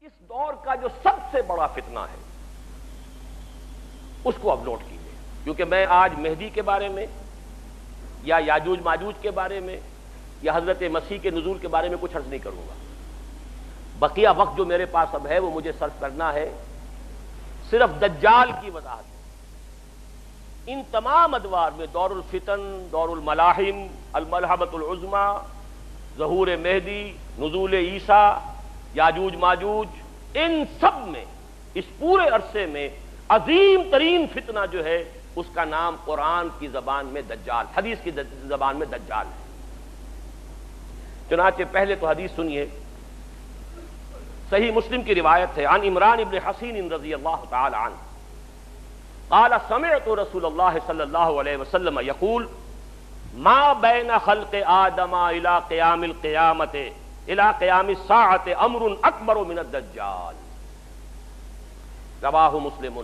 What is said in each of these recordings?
اس دور کا جو سب سے بڑا فتنہ ہے اس کو اب نوٹ کیجیے، کیونکہ میں آج مہدی کے بارے میں یا یاجوج ماجوج کے بارے میں یا حضرت مسیح کے نزول کے بارے میں کچھ عرض نہیں کروں گا۔ بقیہ وقت جو میرے پاس اب ہے وہ مجھے صرف کرنا ہے صرف دجال کی وضاحت۔ ان تمام ادوار میں دور الفتن، دور الملاحم، الملحمۃ العظمیٰ، ظہور مہدی، نزول عیسیٰ، یاجوج ماجوج، ان سب میں اس پورے عرصے میں عظیم ترین فتنہ جو ہے اس کا نام قرآن کی زبان میں دجال، حدیث کی زبان میں دجال ہے۔ چنانچہ پہلے تو حدیث سنیے، صحیح مسلم کی روایت ہے، عن عمران ابن حسین رضی اللہ تعالی عنہ قال سمعت رسول اللہ صلی اللہ علیہ وسلم یقول ما بین خلق آدم الى قیام القیامت الى قیام الساعۃ امر اکبر من الدجال، رواہ مسلم۔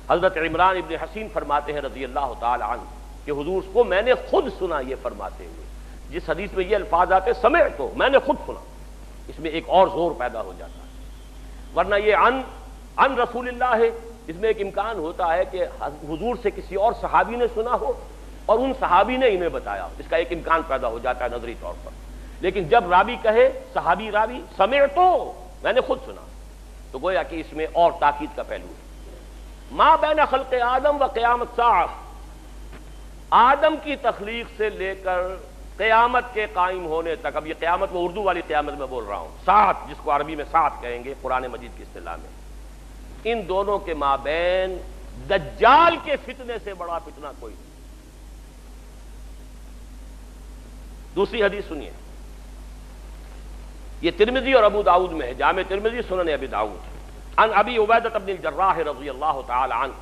حضرت عمران ابن حسین فرماتے ہیں رضی اللہ تعالی عنہ کہ حضور کو میں نے خود سنا یہ فرماتے ہوئے۔ جس حدیث میں یہ الفاظ آتے سمعت تو میں نے خود سنا، اس میں ایک اور زور پیدا ہو جاتا ہے، ورنہ یہ عن رسول اللہ ہے، اس میں ایک امکان ہوتا ہے کہ حضور سے کسی اور صحابی نے سنا ہو اور ان صحابی نے انہیں بتایا، اس کا ایک امکان پیدا ہو جاتا ہے نظری طور پر۔ لیکن جب راوی کہے، صحابی راوی، سمعت تو میں نے خود سنا، تو گویا کہ اس میں اور تاکید کا پہلو ہے۔ ما بین خلق آدم و قیام الساعہ، آدم کی تخلیق سے لے کر قیامت کے قائم ہونے تک، اب یہ قیامت میں اردو والی قیامت میں بول رہا ہوں، ساعت جس کو عربی میں ساعت کہیں گے قرآن مجید کی اصطلاح میں، ان دونوں کے مابین دجال کے فتنے سے بڑا فتنہ کوئی نہیں۔ دوسری حدیث سنیے، یہ ترمذی اور ابو داؤد میں ہے، جامع ترمذی، سنن ابی داؤد، عن ابی عبیدہ بن الجراح رضی اللہ تعالی عنہ،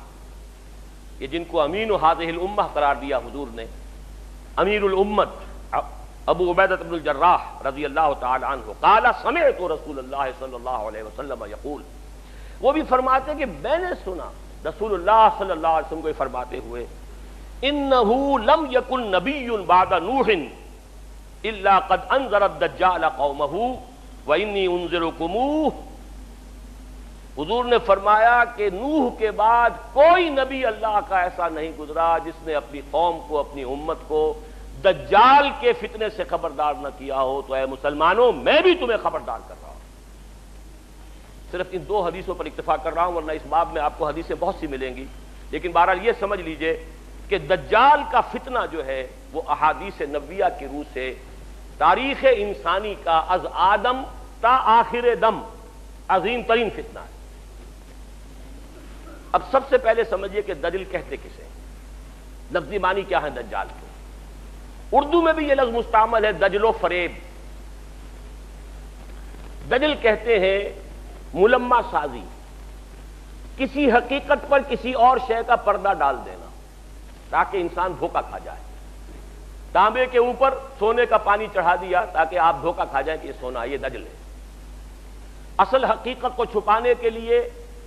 یہ جن کو امین هذه الامہ قرار دیا حضور نے، امیر الامت ابو عبیدہ بن الجراح رضی اللہ تعالی عنہ، قال سمعت رسول اللہ صلی اللہ علیہ وسلم یقول، وہ بھی فرماتے ہیں کہ میں نے سنا رسول اللہ صلی اللہ علیہ وسلم کو فرماتے ہوئے، انہ لم یکن نبی بعد نوح الا قد انذر الدجال قومہ وانی انذرکموہ۔ حضور نے فرمایا کہ نوح کے بعد کوئی نبی اللہ کا ایسا نہیں گزرا جس نے اپنی قوم کو، اپنی امت کو دجال کے فتنے سے خبردار نہ کیا ہو، تو اے مسلمانوں میں بھی تمہیں خبردار کر رہا ہوں۔ صرف ان دو حدیثوں پر اکتفا کر رہا ہوں، ورنہ اس باب میں آپ کو حدیثیں بہت سی ملیں گی، لیکن بہرحال یہ سمجھ لیجئے کہ دجال کا فتنہ جو ہے وہ احادیث نبویہ کی روح سے تاریخ انسانی کا از آدم تا آخر دم عظیم ترین فتنہ ہے۔ اب سب سے پہلے سمجھیے کہ دجل کہتے کسے، لفظی معنی کیا ہے دجال کے؟ اردو میں بھی یہ لفظ مستعمل ہے، دجل و فریب۔ دجل کہتے ہیں ملمہ سازی، کسی حقیقت پر کسی اور شے کا پردہ ڈال دینا تاکہ انسان دھوکہ کھا جائے۔ تانبے کے اوپر سونے کا پانی چڑھا دیا تاکہ آپ دھوکہ کھا جائیں کہ یہ سونا، یہ دجل ہے۔ اصل حقیقت کو چھپانے کے لیے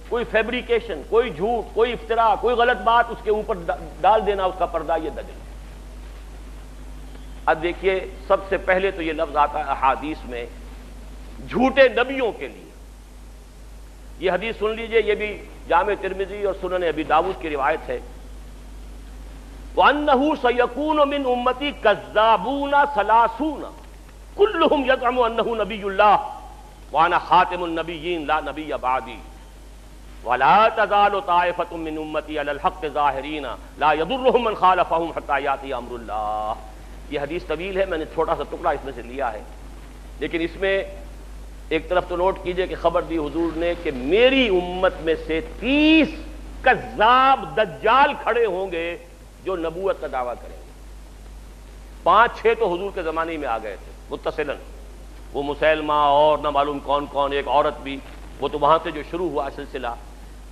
کوئی فیبریکیشن، کوئی جھوٹ، کوئی افتراء، کوئی غلط بات اس کے اوپر ڈال دینا، اس کا پردہ، یہ دجل ہے۔ اب دیکھیے سب سے پہلے تو یہ لفظ آتا ہے احادیث میں جھوٹے نبیوں کے لیے۔ یہ حدیث سن لیجئے، یہ بھی جامع ترمذی اور سنن ابی داؤد کی روایت ہے، وَأَنَّهُ سَيَكُونُ مِنْ أُمَّتِي كَذَّابُونَ ثَلَاثُونَ كُلُّهُمْ يَزْعُمُ أَنَّهُ نَبِيُّ اللَّهِ وَأَنَا خَاتِمُ النَّبِيِّينَ لَا نَبِيَّ بَعْدِي وَلَا تَزَالُ طَائِفَةٌ مِّنْ أُمَّتِي عَلَى الْحَقِّ ظَاهِرِينَ لَا يَضُرُّهُم مَّنْ خَالَفَهُمْ حَتَّى يَأْتِيَ أَمْرُ اللَّهِ۔ یہ حدیث طویل ہے، میں نے چھوٹا سا ٹکڑا اس میں سے لیا ہے، لیکن اس میں ایک طرف تو نوٹ کیجئے کہ خبر دی حضور نے کہ میری امت میں سے 30 کذاب دجال کھڑے ہوں گے جو نبوت کا دعویٰ کریں گے۔ 5-6 تو حضور کے زمانے میں آ گئے تھے متصلاً، وہ مسیلمہ اور نہ معلوم کون کون، ایک عورت بھی، وہ تو وہاں سے جو شروع ہوا سلسلہ،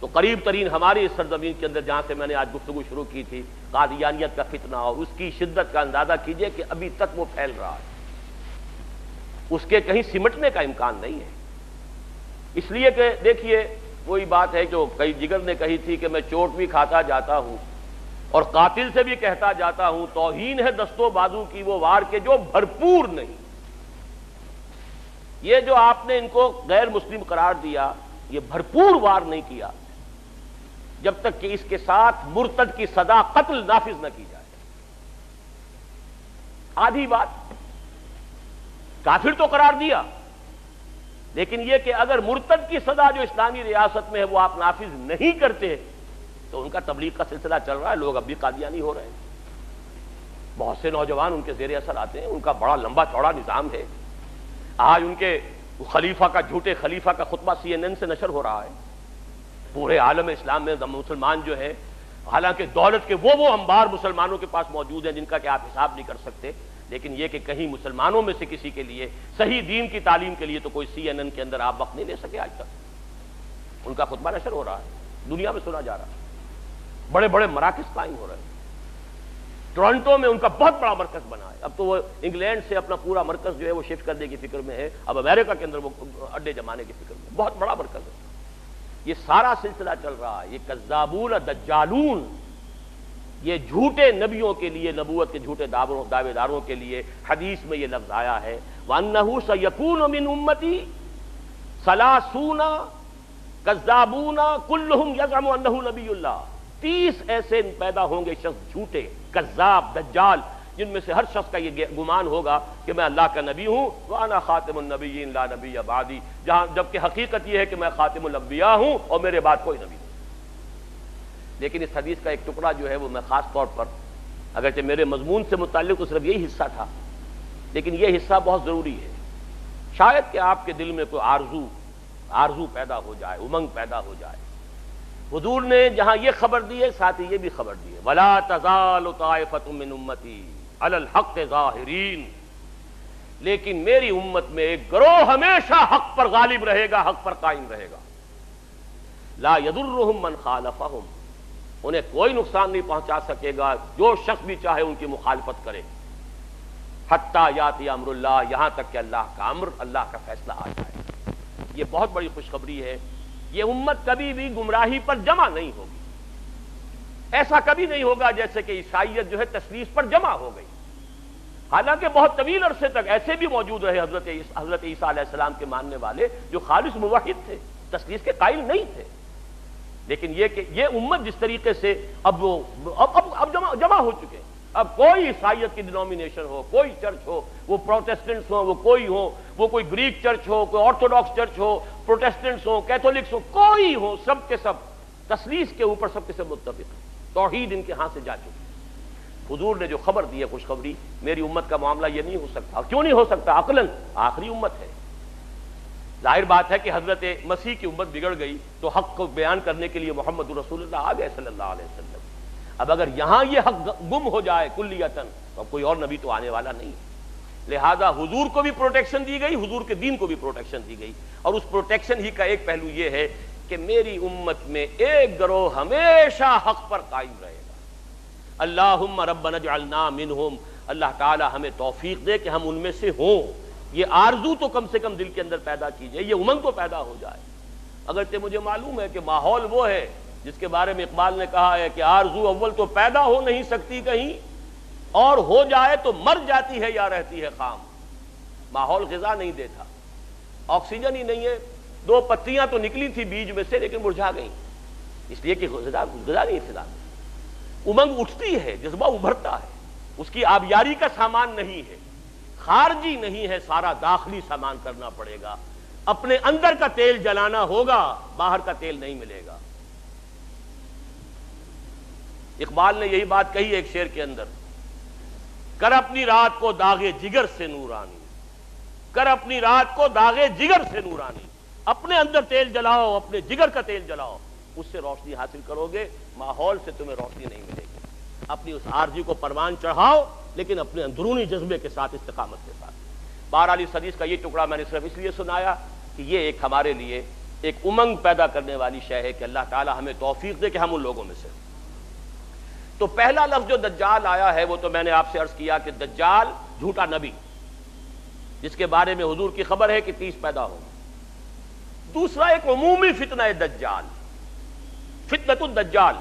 تو قریب ترین ہماری اس سرزمین کے اندر جہاں سے میں نے آج گفتگو شروع کی تھی، قادیانیت کا فتنہ، اور اس کی شدت کا اندازہ کیجئے کہ ابھی تک وہ پھیل رہا ہے، اس کے کہیں سمٹنے کا امکان نہیں ہے۔ اس لیے کہ دیکھیے وہی بات ہے جو کئی جگر نے کہی تھی کہ میں چوٹ بھی کھاتا جاتا ہوں اور قاتل سے بھی کہتا جاتا ہوں، توہین ہے دست و بازو کی وہ وار کے جو بھرپور نہیں۔ یہ جو آپ نے ان کو غیر مسلم قرار دیا، یہ بھرپور وار نہیں کیا جب تک کہ اس کے ساتھ مرتد کی سزا قتل نافذ نہ کی جائے۔ آدھی بات، کافر تو قرار دیا، لیکن یہ کہ اگر مرتد کی سزا جو اسلامی ریاست میں ہے وہ آپ نافذ نہیں کرتے تو ان کا تبلیغ کا سلسلہ چل رہا ہے، لوگ اب بھی قادیانی ہو رہے ہیں، بہت سے نوجوان ان کے زیر اثر آتے ہیں، ان کا بڑا لمبا چوڑا نظام ہے۔ آج ان کے خلیفہ کا، جھوٹے خلیفہ کا خطبہ CNN سے نشر ہو رہا ہے۔ پورے عالم اسلام میں مسلمان جو ہے، حالانکہ دولت کے وہ انبار مسلمانوں کے پاس موجود ہیں جن کا کہ آپ حساب نہیں کر سکتے، لیکن یہ کہ کہیں مسلمانوں میں سے کسی کے لیے صحیح دین کی تعلیم کے لیے تو کوئی CNN کے اندر آپ وقت نہیں لے سکے آج تک۔ ان کا خطبہ نشر ہو رہا ہے، دنیا میں سنا جا رہا ہے، بڑے بڑے مراکز قائم ہو رہے ہیں۔ ٹورنٹو میں ان کا بہت بڑا مرکز بنا ہے، اب تو وہ انگلینڈ سے اپنا پورا مرکز جو ہے وہ شفٹ کرنے کی فکر میں ہے، اب امریکہ کے اندر وہ اڈے جمانے کی فکر میں، بہت بڑا مرکز ہے۔ یہ سارا سلسلہ چل رہا ہے، یہ کذابون دجالون، یہ جھوٹے نبیوں کے لیے، نبوت کے جھوٹے دعوے داروں کے لیے حدیث میں یہ لفظ آیا ہے، وَأَنَّهُ سَيَكُونُ مِنْ أُمَّتِي ثَلَاثُونَ كَذَّابُونَ كُلُّهُمْ يَزْعُمُ أَنَّهُ نَبِيُّ اللَّهِ۔ 30 ایسے پیدا ہوں گے شخص جھوٹے، کذاب، دجال، جن میں سے ہر شخص کا یہ گمان ہوگا کہ میں اللہ کا نبی ہوں، وَأَنَا خَاتِمُ النَّبِيِّينَ لَا نَبِيَّ بَعْدِي، جبکہ حقیقت یہ ہے کہ میں خاتم الانبیاء ہوں اور میرے بعد کوئی نبی نہیں۔ لیکن اس حدیث کا ایک ٹکڑا جو ہے وہ میں خاص طور پر، اگرچہ میرے مضمون سے متعلق تو صرف یہی حصہ تھا، لیکن یہ حصہ بہت ضروری ہے، شاید کہ آپ کے دل میں کوئی آرزو پیدا ہو جائے، امنگ پیدا ہو جائے۔ حضور نے جہاں یہ خبر دی ہے، ساتھ ہی یہ بھی خبر دی ہے، وَلَا تَزَالُ طَائِفَةٌ مِّنْ أُمَّتِي عَلَى الْحَقِّ ظَاهِرِينَ، لیکن میری امت میں ایک گروہ ہمیشہ حق پر غالب رہے گا، حق پر قائم رہے گا، لا يضرهم من خالفهم، انہیں کوئی نقصان نہیں پہنچا سکے گا جو شخص بھی چاہے ان کی مخالفت کرے، حتی یاتی امر اللہ، یہاں تک کہ اللہ کا امر، اللہ کا فیصلہ آ جائے۔ یہ بہت بڑی خوشخبری ہے، یہ امت کبھی بھی گمراہی پر جمع نہیں ہوگی، ایسا کبھی نہیں ہوگا جیسے کہ عیسائیت جو ہے تثلیث پر جمع ہو گئی، حالانکہ بہت طویل عرصے تک ایسے بھی موجود رہے حضرت عیسیٰ علیہ السلام کے ماننے والے جو خالص موحد تھے، تثلیث کے قائل نہیں تھے، لیکن یہ کہ یہ امت جس طریقے سے اب جمع ہو چکے، اب کوئی عیسائیت کی ڈینومینیشن ہو، کوئی چرچ ہو، وہ پروٹیسٹنٹس ہوں، وہ کوئی گریک چرچ ہو، کوئی آرتھوڈاکس چرچ ہو، پروٹیسٹنٹس ہوں، کیتھولکس ہوں، کوئی ہو، سب کے سب تثلیث کے اوپر سب کے سب متفق ہیں، توحید ان کے ہاں سے جا چکی۔ حضور نے جو خبر دی ہے خوشخبری، میری امت کا معاملہ یہ نہیں ہو سکتا، کیوں نہیں ہو سکتا؟ عقلاً آخری امت ہے، ظاہر بات ہے کہ حضرت مسیح کی امت بگڑ گئی تو حق کو بیان کرنے کے لیے محمد رسول اللہ آ گئے صلی اللہ علیہ وسلم۔ اب اگر یہاں یہ حق گم ہو جائے کلیتاً تو اب کوئی اور نبی تو آنے والا نہیں، لہذا حضور کو بھی پروٹیکشن دی گئی، حضور کے دین کو بھی پروٹیکشن دی گئی، اور اس پروٹیکشن ہی کا ایک پہلو یہ ہے کہ میری امت میں ایک گروہ ہمیشہ حق پر قائم رہے گا۔ اللہم ربنا اجعلنا منہم، اللہ تعالی ہمیں توفیق دے کہ ہم ان میں سے ہوں، یہ آرزو تو کم سے کم دل کے اندر پیدا کیجئے، یہ امنگ تو پیدا ہو جائے۔ اگرچہ مجھے معلوم ہے کہ ماحول وہ ہے جس کے بارے میں اقبال نے کہا ہے کہ آرزو اول تو پیدا ہو نہیں سکتی کہیں، اور ہو جائے تو مر جاتی ہے یا رہتی ہے خام۔ ماحول غذا نہیں دیتا، آکسیجن ہی نہیں ہے، 2 پتیاں تو نکلی تھی بیج میں سے لیکن مرجھا گئیں، اس لیے کہ غذا نہیں فضا میں۔ امنگ اٹھتی ہے، جذبہ ابھرتا ہے، اس کی آبیاری کا سامان نہیں ہے، خارجی نہیں ہے، سارا داخلی سامان کرنا پڑے گا، اپنے اندر کا تیل جلانا ہوگا، باہر کا تیل نہیں ملے گا۔ اقبال نے یہی بات کہی ایک شعر کے اندر، کر اپنی رات کو داغے جگر سے نورانی، کر اپنی رات کو داغے جگر سے نورانی، اپنے اندر تیل جلاؤ، اپنے جگر کا تیل جلاؤ، اس سے روشنی حاصل کرو گے، ماحول سے تمہیں روشنی نہیں ملے گی۔ اپنی اس آرزو کو پروان چڑھاؤ، لیکن اپنے اندرونی جذبے کے ساتھ، استقامت کے ساتھ۔ بہرحال اس حدیث کا یہ ٹکڑا میں نے صرف اس لیے سنایا کہ یہ ایک ہمارے لیے ایک امنگ پیدا کرنے والی شے ہے کہ اللہ تعالی ہمیں توفیق دے کہ ہم ان لوگوں میں سے۔ تو پہلا لفظ جو دجال آیا ہے وہ تو میں نے آپ سے عرض کیا کہ دجال جھوٹا نبی، جس کے بارے میں حضور کی خبر ہے کہ 30 پیدا ہوں۔ دوسرا ایک عمومی فتنہ ہے دجال، فتنۃ الدجال،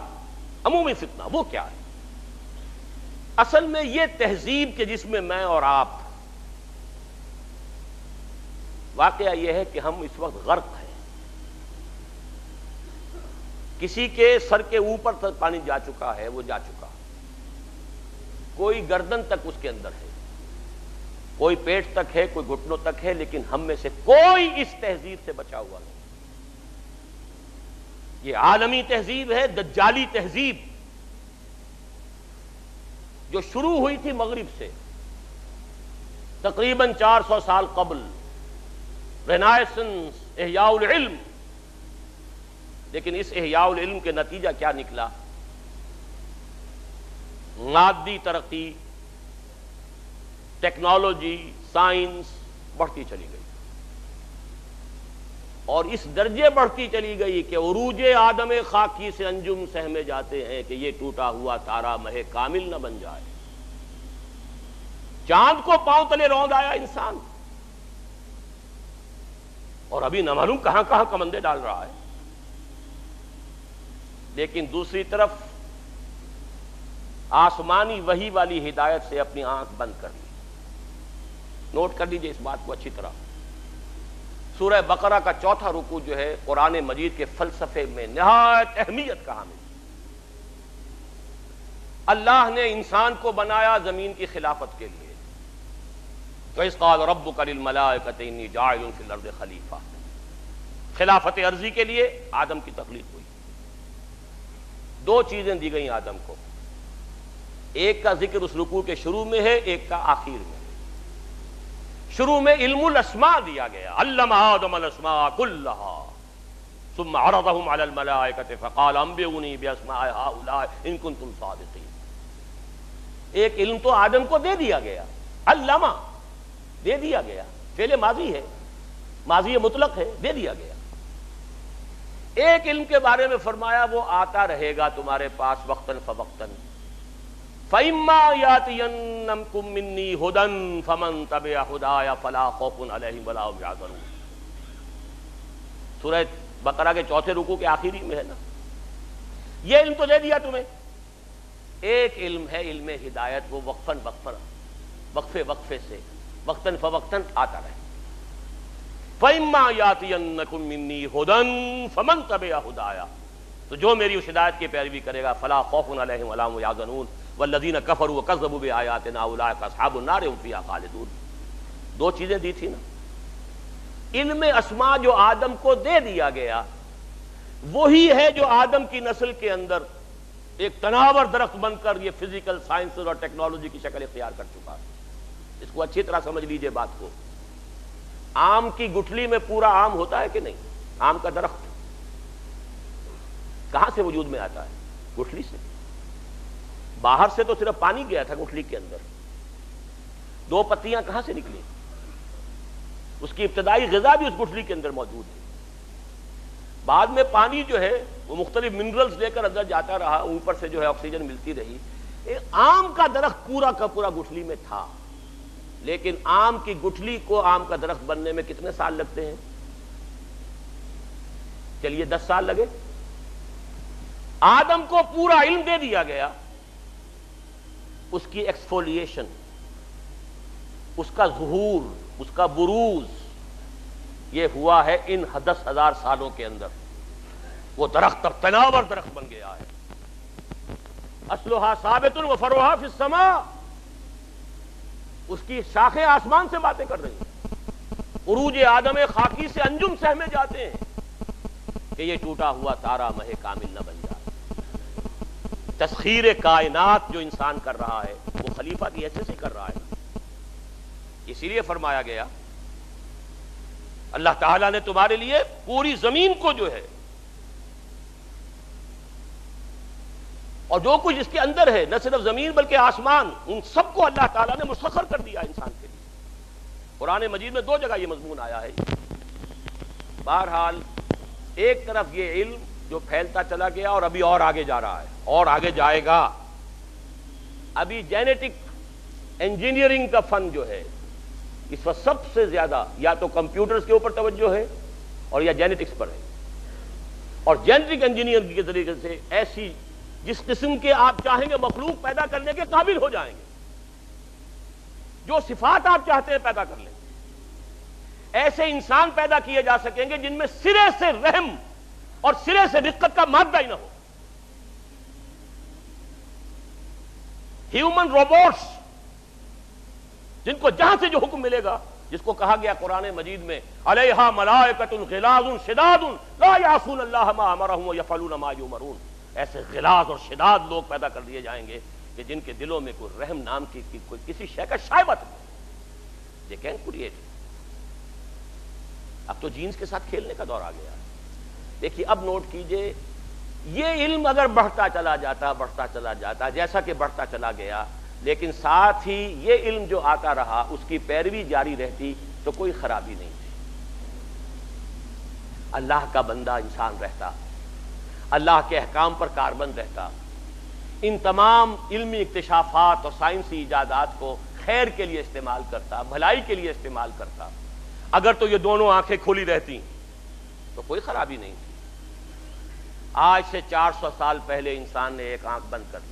عمومی فتنہ۔ وہ کیا ہے؟ اصل میں یہ تہذیب کہ جس میں میں اور آپ واقعہ یہ ہے کہ ہم اس وقت غرق ہیں، کسی کے سر کے اوپر تک پانی جا چکا ہے، وہ جا چکا، کوئی گردن تک اس کے اندر ہے، کوئی پیٹ تک ہے، کوئی گھٹنوں تک ہے، لیکن ہم میں سے کوئی اس تہذیب سے بچا ہوا نہیں۔ یہ عالمی تہذیب ہے، دجالی تہذیب، جو شروع ہوئی تھی مغرب سے تقریباً 400 سال قبل، رینائسنس، احیاء العلم۔ لیکن اس احیاء العلم کے نتیجہ کیا نکلا؟ مادی ترقی، ٹیکنالوجی، سائنس بڑھتی چلی گئی، اور اس درجے بڑھتی چلی گئی کہ عروج آدم خاکی سے انجم سہمے جاتے ہیں کہ یہ ٹوٹا ہوا تارا مہ کامل نہ بن جائے۔ چاند کو پاؤں تلے روند آیا انسان، اور ابھی نہ معلوم کہاں کہاں کمندے ڈال رہا ہے۔ لیکن دوسری طرف آسمانی وحی والی ہدایت سے اپنی آنکھ بند کر لی۔ نوٹ کر لیجئے اس بات کو اچھی طرح، سورہ بقرہ کا 4تھا رکوع جو ہے قرآن مجید کے فلسفے میں نہایت اہمیت کا حامل۔ اللہ نے انسان کو بنایا زمین کی خلافت کے لیے، وَإِذْ قَالَ رَبُّكَ لِلْمَلَائِكَةِ إِنِّي جَاعِلٌ فِي الْأَرْضِ خَلِيفَةً، خلافت عرضی کے لیے آدم کی تخلیق ہوئی۔ دو چیزیں دی گئیں آدم کو، ایک کا ذکر اس رکوع کے شروع میں ہے، ایک کا آخر میں ہے۔ شروع میں علم الاسماء دیا گیا، علم آدم الاسماء كلها ثم عرضهم على الملائكة فقال انبئوني باسماء هؤلاء ان كنتم صادقين۔ ایک علم تو آدم کو دے دیا گیا، علمہ دے دیا گیا، فعل ماضی ہے، ماضی مطلق ہے، دے دیا گیا۔ ایک علم کے بارے میں فرمایا وہ آتا رہے گا تمہارے پاس وقتاً فوقتاً، فَإِمَّا يَأْتِيَنَّكُم مِّنِّي هُدًى فَمَن تَبِعَ هُدَايَ فَلَا خَوْفٌ عَلَيْهِمْ وَلَا هُمْ يَحْزَنُونَ۔ سورہ بقرہ کے 4تھے رکوع کے آخری میں ہے نا، یہ علم تو دے دیا تمہیں۔ ایک علم ہے علم ہدایت، وہ وقفاً وقفے سے وقتاً فوقتاً آتا رہے۔ فَإِمَّا يَأْتِيَنَّكُم مِّنِّي هُدًى فَمَن تَبِعَ هُدَايَ، تو جو میری اس ہدایت کی پیروی کرے گا فَلَا خَوْفٌ عَلَيْهِمْ وَلَا هُمْ يَحْزَنُونَ وَالَّذِينَ كَفَرُوا وَكَذَّبُوا بِآيَاتِنَا أُولَٰئِكَ أَصْحَابُ النَّارِ هُمْ فِيهَا خَالِدُونَ۔ دو چیزیں دی تھی نا، علم اسماء جو آدم کو دے دیا گیا، وہی ہے جو آدم کی نسل کے اندر ایک تناور درخت بن کر یہ فزیکل سائنسز اور ٹیکنالوجی کی شکل اختیار کر چکا ہے۔ اس کو اچھی طرح سمجھ لیجئے بات کو۔ آم کی گٹھلی میں پورا آم ہوتا ہے کہ نہیں؟ آم کا درخت کہاں سے وجود میں آتا ہے؟ گٹھلی سے۔ باہر سے تو صرف پانی گیا تھا گٹھلی کے اندر، دو پتیاں کہاں سے نکلی؟ اس کی ابتدائی غذا بھی اس گٹھلی کے اندر موجود ہے۔ بعد میں پانی جو ہے وہ مختلف منرلز لے کر اندر جاتا رہا، اوپر سے جو ہے آکسیجن ملتی رہی۔ آم کا درخت پورا کا پورا گٹھلی میں تھا، لیکن آم کی گٹھلی کو آم کا درخت بننے میں کتنے سال لگتے ہیں؟ چلیے 10 سال لگے۔ آدم کو پورا علم دے دیا گیا، اس کی ایکسفولیشن، اس کا ظہور، اس کا بروز یہ ہوا ہے ان 10,000 سالوں کے اندر۔ وہ درخت اب تناور درخت بن گیا ہے، اصلها ثابت وفرعها فی السماء، اس کی شاخیں آسمان سے باتیں کر رہی ہیں۔ عروج آدم خاکی سے انجم سہمے جاتے ہیں کہ یہ ٹوٹا ہوا تارا مہ کامل نہ بن جائے۔ تسخیر کائنات جو انسان کر رہا ہے وہ خلیفہ کی حیثیت سے کر رہا ہے۔ اسی لیے فرمایا گیا اللہ تعالیٰ نے تمہارے لیے پوری زمین کو جو ہے اور جو کچھ اس کے اندر ہے، نہ صرف زمین بلکہ آسمان، ان سب کو اللہ تعالیٰ نے مسخر کر دیا انسان کے لیے۔ قرآن مجید میں 2 جگہ یہ مضمون آیا ہے۔ بہرحال ایک طرف یہ علم جو پھیلتا چلا گیا اور ابھی اور آگے جا رہا ہے اور آگے جائے گا۔ ابھی جینیٹک انجینئرنگ کا فن جو ہے اس وقت سب سے زیادہ یا تو کمپیوٹرز کے اوپر توجہ ہے اور یا جینیٹکس پر ہے، اور جینیٹک انجینئرنگ کے طریقے سے ایسی جس قسم کے آپ چاہیں گے مخلوق پیدا کرنے کے قابل ہو جائیں گے، جو صفات آپ چاہتے ہیں پیدا کر لیں۔ ایسے انسان پیدا کیے جا سکیں گے جن میں سرے سے رحم اور سرے سے رقت کا مادہ ہی نہ ہو. ہیومن روبوٹس جن کو جہاں سے جو حکم ملے گا، جس کو کہا گیا قرآن مجید میں علیہا ملائکۃ غلاظ شداد لا یعصون اللہ ما امرہم ویفعلون ما یؤمرون، ایسے غلاظ اور شداد لوگ پیدا کر دیے جائیں گے کہ جن کے دلوں میں کوئی رحم نام کی کوئی کسی شے کا شائبہ نہیں. They can create. اب تو جینز کے ساتھ کھیلنے کا دور آ گیا. دیکھیے اب نوٹ کیجئے، یہ علم اگر بڑھتا چلا جاتا جیسا کہ بڑھتا چلا گیا، لیکن ساتھ ہی یہ علم جو آتا رہا اس کی پیروی جاری رہتی تو کوئی خرابی نہیں تھی. اللہ کا بندہ انسان رہتا، اللہ کے احکام پر کاربند رہتا، ان تمام علمی اکتشافات اور سائنسی ایجادات کو خیر کے لیے استعمال کرتا، بھلائی کے لیے استعمال کرتا. اگر تو یہ دونوں آنکھیں کھلی رہتی تو کوئی خرابی نہیں تھی. آج سے 400 سال پہلے انسان نے ایک آنکھ بند کر دی.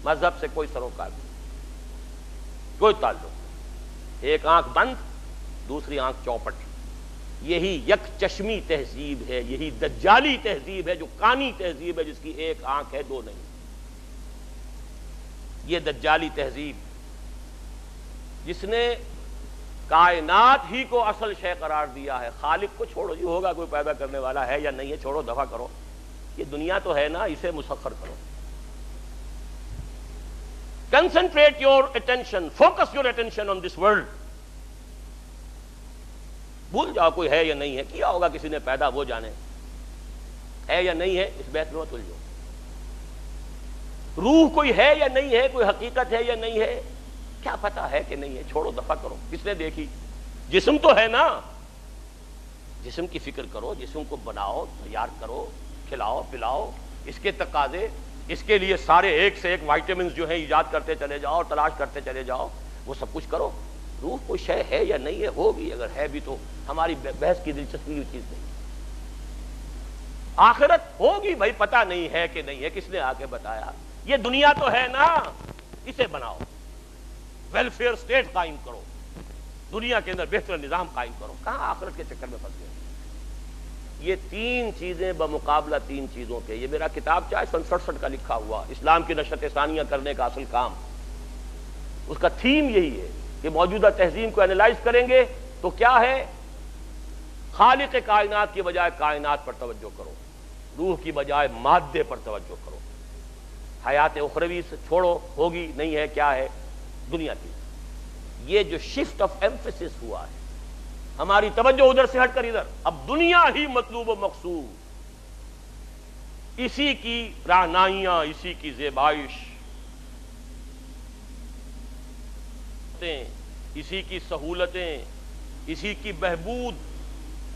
مذہب سے کوئی سروکار نہیں، کوئی تعلق نہیں. ایک آنکھ بند، دوسری آنکھ چوپٹ. یہی یک چشمی تہذیب ہے، یہی دجالی تہذیب ہے، جو کانی تہذیب ہے جس کی ایک آنکھ ہے دو نہیں. یہ دجالی تہذیب جس نے کائنات ہی کو اصل شے قرار دیا ہے. خالق کو چھوڑو، یہ ہوگا کوئی پیدا کرنے والا ہے یا نہیں ہے، چھوڑو، دفع کرو. یہ دنیا تو ہے نا، اسے مسخر کرو. Concentrate your attention, focus your attention on this world. بھول جاؤ کوئی ہے یا نہیں ہے، کیا ہوگا کسی نے پیدا وہ جانے. ہے یا نہیں ہے اس بحث میں مت الجھو. روح کوئی ہے یا نہیں ہے، کوئی حقیقت ہے یا نہیں ہے، کیا پتا ہے کہ نہیں ہے، چھوڑو، دفع کرو. کس نے دیکھی؟ جسم تو ہے نا، جسم کی فکر کرو، جسم کو بناؤ، تیار کرو، کھلاؤ پلاؤ. اس کے تقاضے، اس کے لیے سارے ایک سے ایک وائٹامنز جو ہیں ایجاد کرتے چلے جاؤ اور تلاش کرتے چلے جاؤ، وہ سب کچھ کرو. روح کوئی شے ہے یا نہیں ہے؟ ہوگی، اگر ہے بھی تو ہماری بحث کی دلچسپی کی چیز نہیں. آخرت ہوگی بھائی، پتہ نہیں ہے کہ نہیں ہے، کس نے آ کے بتایا. یہ دنیا تو ہے نا، اسے بناؤ، ویلفیئر سٹیٹ قائم کرو، دنیا کے اندر بہتر نظام قائم کرو. کہاں آخرت کے چکر میں پھنس گئے. یہ تین چیزیں بمقابلہ تین چیزوں کے، یہ میرا کتاب چاہے 67 کا لکھا ہوا اسلام کی نشرت ثانیہ کرنے کا اصل کام، اس کا تھیم یہی ہے کہ موجودہ تہذیب کو اینالائز کریں گے تو کیا ہے. خالق کائنات کی بجائے کائنات پر توجہ کرو، روح کی بجائے مادے پر توجہ کرو. حیات اخروی سے چھوڑو، ہوگی نہیں ہے، کیا ہے دنیا کی. یہ جو شفٹ آف ایمفیسس ہوا ہے، ہماری توجہ ادھر سے ہٹ کر ادھر، اب دنیا ہی مطلوب و مقصود، اسی کی رہنائیاں، اسی کی زیبائش، اسی کی سہولتیں، اسی کی بہبود.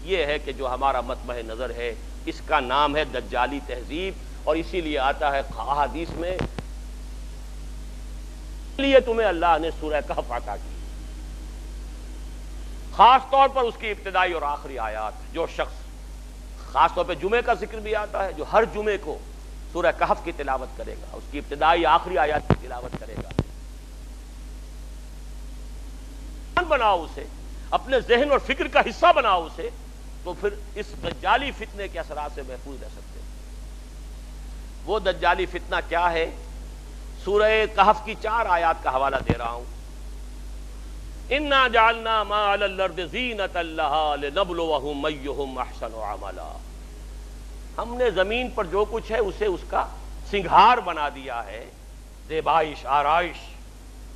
یہ ہے کہ جو ہمارا مطمع نظر ہے، اس کا نام ہے دجالی تہذیب. اور اسی لیے آتا ہے احادیث میں، اس لیے تمہیں اللہ نے سورہ کہف عطا کی، خاص طور پر اس کی ابتدائی اور آخری آیات. جو شخص، خاص طور پہ جمعے کا ذکر بھی آتا ہے، جو ہر جمعے کو سورہ کہف کی تلاوت کرے گا، اس کی ابتدائی آخری آیات کی تلاوت کرے گا، بناؤ اسے، اپنے ذہن اور فکر کا حصہ بناؤ اسے، تو پھر اس دجالی فتنے کے اثرات سے محفوظ رہ سکتے ہیں. وہ دجالی فتنہ کیا ہے؟ سورہ کہف کی 4 آیات کا حوالہ دے رہا ہوں. اِنَّا جَعَلْنَا مَا عَلَى الْأَرْضِ زِينَةً لَهَا لِنَبْلُوَهُمْ أَيُّهُمْ أَحْسَنُ عَمَلًا. ہم نے زمین پر جو کچھ ہے اسے اس کا سنگھار بنا دیا ہے، زیبائش، آرائش.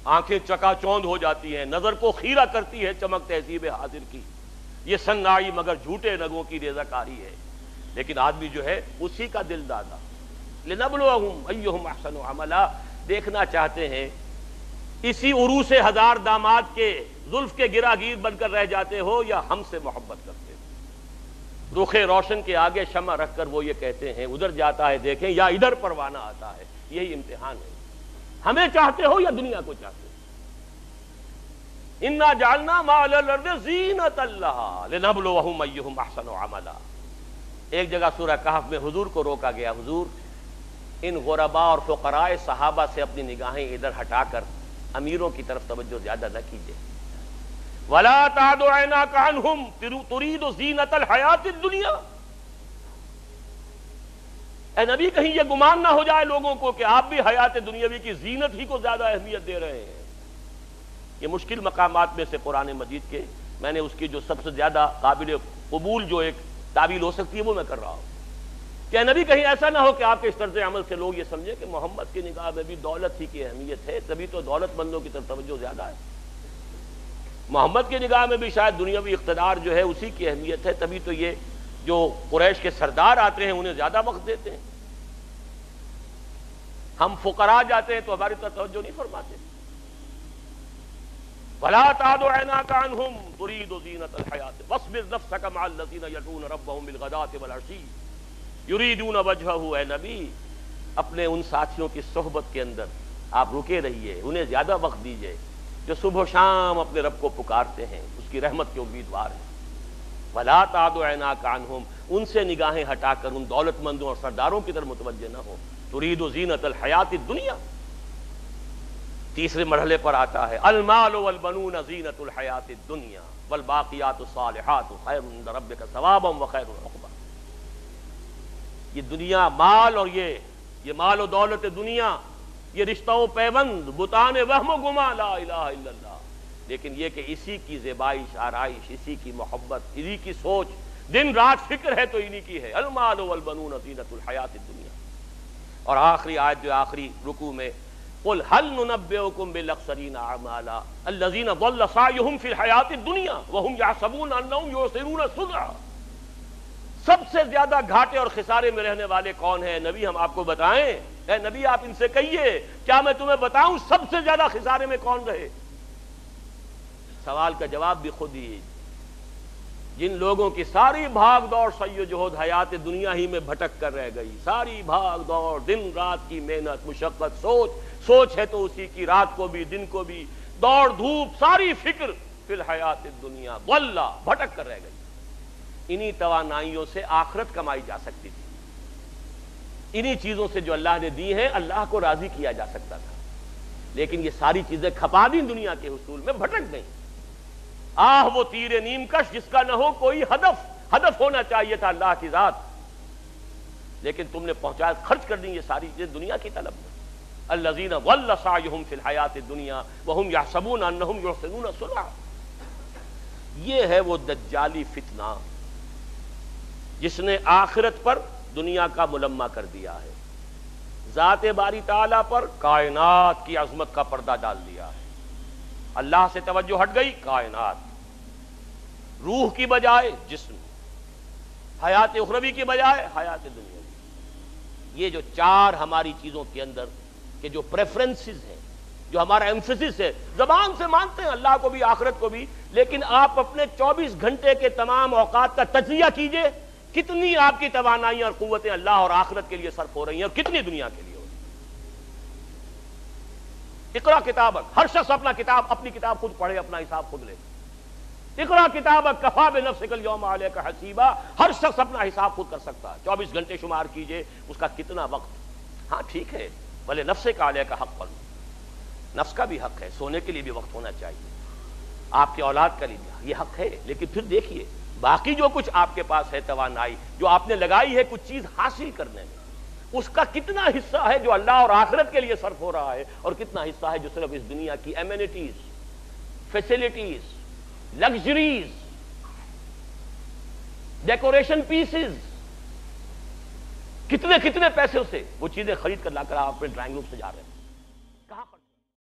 آنکھیں چکا چوند ہو جاتی ہیں، نظر کو خیرہ کرتی ہے چمک تہذیب حاضر کی. یہ سنگائی مگر جھوٹے نگوں کی ریزہ کاری ہے. لیکن آدمی جو ہے اسی کا دل دادا. لِنَبْلُوَهُمْ أَيُّهُمْ أَحْسَنُ عَمَلًا. دیکھنا چاہتے ہیں اسی عروس ہزار داماد کے زلف کے گراگیر بن کر رہ جاتے ہو یا ہم سے محبت کرتے ہو. رخ روشن کے آگے شمع رکھ کر وہ یہ کہتے ہیں ادھر جاتا ہے دیکھیں یا ادھر پروانہ آتا ہے. یہی امتحان ہے. ہمیں چاہتے ہو یا دنیا کو چاہتے ہو. اِنَّا جَعَلْنَا مَا عَلَى الْأَرْضِ زِينَةً لَهَا لِنَبْلُوَهُمْ أَيُّهُمْ أَحْسَنُ عَمَلًا. ایک جگہ سورہ کہف میں حضور کو روکا گیا، حضور ان غرباء اور فقراء صحابہ سے اپنی نگاہیں ادھر ہٹا کر امیروں کی طرف توجہ زیادہ نہ کیجیے. ولا تعد عیناک عنہم ترید زینۃ الحیات الدنیا. اے نبی کہیں یہ گمان نہ ہو جائے لوگوں کو کہ آپ بھی حیات دنیاوی کی زینت ہی کو زیادہ اہمیت دے رہے ہیں. یہ مشکل مقامات میں سے قرآن مجید کے میں نے اس کی جو سب سے زیادہ قابل قبول جو ایک تعبیر ہو سکتی ہے وہ میں کر رہا ہوں کہ نبی کہیں ایسا نہ ہو کہ آپ کے اس طرز عمل سے لوگ یہ سمجھیں کہ محمد کی نگاہ میں بھی دولت ہی کی اہمیت ہے، تبھی تو دولت مندوں کی طرف توجہ زیادہ ہے. محمد کی نگاہ میں بھی شاید دنیاوی اقتدار جو ہے اسی کی اہمیت ہے، تبھی تو یہ جو قریش کے سردار آتے ہیں انہیں زیادہ وقت دیتے ہیں. ہم فقراء جاتے ہیں تو ہماری طرف توجہ نہیں فرماتے. وَلَا تَعْدُ عَيْنَاكَ عَنْهُمْ تُرِيدُ زِينَةَ الْحَيَاةِ وَاصْبِرْ نَفْسَكَ مَعَ الَّذِينَ يَدْعُونَ رَبَّهُمْ بِالْغَدَاةِ وَالْعَشِيِّ يُرِيدُونَ وَجْهَهُ. اے نبی اپنے ان ساتھیوں کی صحبت کے اندر آپ رکے رہیے، انہیں زیادہ وقت دیجیے جو صبح و شام اپنے رب کو پکارتے ہیں، اس کی رحمت کے امیدوار ہیں. وَلَا تَعْدُ عَيْنَاكَ عَنْهُمْ ان سے نگاہیں ہٹا کر ان دولت مندوں اور سرداروں کی طرف متوجہ نہ ہو. تُرِيدُ زِينَةَ الْحَيَاةِ الدُّنْيَا. تیسرے مرحلے پر آتا ہے المال والبنون زینۃ الحیات الدنیا والباقیات الصالحات خیر عند ربک ثوابا وخیر عقبا. یہ دنیا مال اور یہ مال و دولت دنیا، یہ رشتہ و پیوند بتان وہم و گما لا الہ الا اللہ، لیکن یہ کہ اسی کی زیبائش آرائش، اسی کی محبت، اسی کی سوچ دن رات فکر ہے تو انہی کی ہے. المال والبنون زینۃ الحیات الدنیا. اور آخری آیت جو آخری رکوع میں قل هل ننبئكم بالاخسرین اعمالا الذین ضل سعیهم فی الحیات الدنیا وهم یحسبون انهم یحسنون صنعا. سب سے زیادہ گھاٹے اور خسارے میں رہنے والے کون ہیں نبی ہم آپ کو بتائیں؟ اے نبی آپ ان سے کہیے کیا میں تمہیں بتاؤں سب سے زیادہ خسارے میں کون رہے؟ سوال کا جواب بھی خود ہی. جن لوگوں کی ساری بھاگ دوڑ سعی و جہد حیات دنیا ہی میں بھٹک کر رہ گئی، ساری بھاگ دوڑ دن رات کی محنت مشقت سوچ ہے تو اسی کی، رات کو بھی دن کو بھی دوڑ دھوپ ساری فکر فی الحیات الدنیا ضل بھٹک کر رہ گئی. انہی توانائیوں سے آخرت کمائی جا سکتی تھی، انہی چیزوں سے جو اللہ نے دی ہیں اللہ کو راضی کیا جا سکتا تھا، لیکن یہ ساری چیزیں کھپا دیں دنیا کے حصول میں، بھٹک گئیں. وہ تیر نیم کش جس کا نہ ہو کوئی ہدف ہونا چاہیے تھا اللہ کی ذات، لیکن تم نے پہنچایا خرچ کر دیں یہ ساری چیزیں دنیا کی طلب میں. الذین ضل سعیہم فی الحیات الدنیا وہم یحسبون انہم یحسنون صنعا. یہ ہے وہ دجالی فتنہ جس نے آخرت پر دنیا کا ملمہ کر دیا ہے، ذات باری تعالیٰ پر کائنات کی عظمت کا پردہ ڈال دیا ہے. اللہ سے توجہ ہٹ گئی، کائنات روح کی بجائے جسم، حیات اخروی کی بجائے حیات دنیاوی. یہ جو چار ہماری چیزوں کے اندر کہ جو پریفرنسز ہیں، جو ہمارا ایمفیسس ہے، زبان سے مانتے ہیں اللہ کو بھی آخرت کو بھی، لیکن آپ اپنے 24 گھنٹے کے تمام اوقات کا تجزیہ کیجئے، کتنی آپ کی توانائیاں اور قوتیں اللہ اور آخرت کے لیے صرف ہو رہی ہیں اور کتنی دنیا کے لیے ہو رہی ہیں. اقرا کتابک، ہر شخص اپنی کتاب خود پڑھے، اپنا حساب خود لے. اقرا کتابک کفا بنفسک اليوم علیک حسیبا. ہر شخص اپنا حساب خود کر سکتا ہے. 24 گھنٹے شمار کیجئے اس کا کتنا وقت. ہاں ٹھیک ہے، بھلے نفس کا علیہ کا حق پر، نفس کا بھی حق ہے، سونے کے لیے بھی وقت ہونا چاہیے، آپ کی اولاد کا لیے یہ حق ہے، لیکن پھر دیکھیے باقی جو کچھ آپ کے پاس ہے توانائی جو آپ نے لگائی ہے کچھ چیز حاصل کرنے میں، اس کا کتنا حصہ ہے جو اللہ اور آخرت کے لیے صرف ہو رہا ہے اور کتنا حصہ ہے جو صرف اس دنیا کی amenities, facilities, luxuries, decoration pieces, کتنے پیسوں سے وہ چیزیں خرید کر لا کر آپ اپنے ڈرائنگ روم سے جا رہے ہیں.